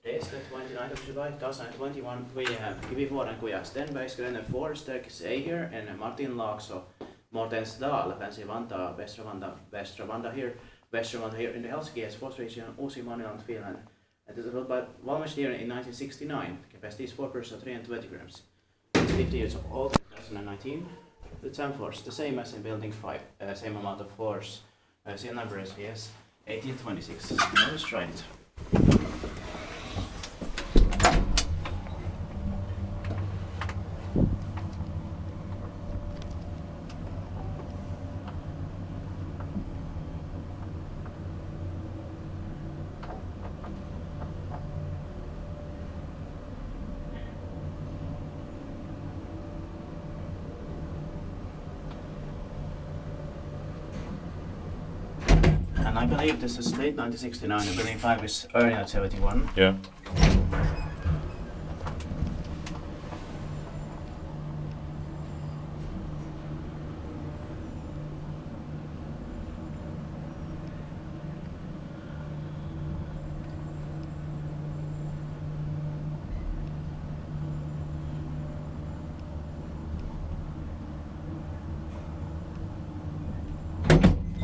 Today's the 29th of July 2021. We have Kivivuorenkuja Stenbergsgränden Forster here and Martinlaakso, modernized, fancy Vantaa, Västra Vantaa here in the Helsinki sports region, Uusi-Maniland, Finland. It is built by ValmetSchlieren in 1969. Capacity is 4 persons, 320 grams. It's 50 years old, 2019. The time force, the same as in building 5, same amount of force. Seal number is yes, 1826. Now let's try it. And I believe this is late 1969, and building 5 is early 1971. Yeah.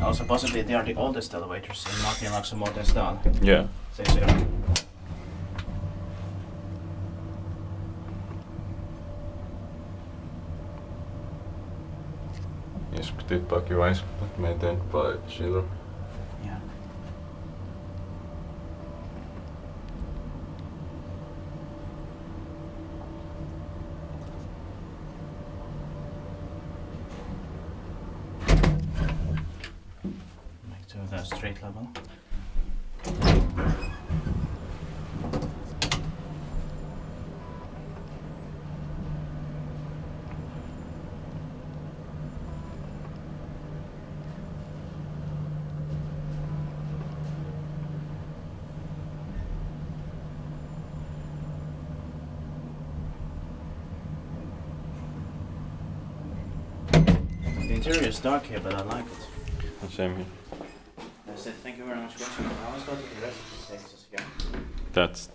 Also, possibly they are the oldest elevators in Martinlaakso modernized. Yeah. Says here. Diskutiert pakivais, but maintained by Schiller. Yeah. Make to the straight level. The interior is dark here, but I like it. Same here. That's it. Thank you very much for watching. Now let's go to the rest of the stages here. That's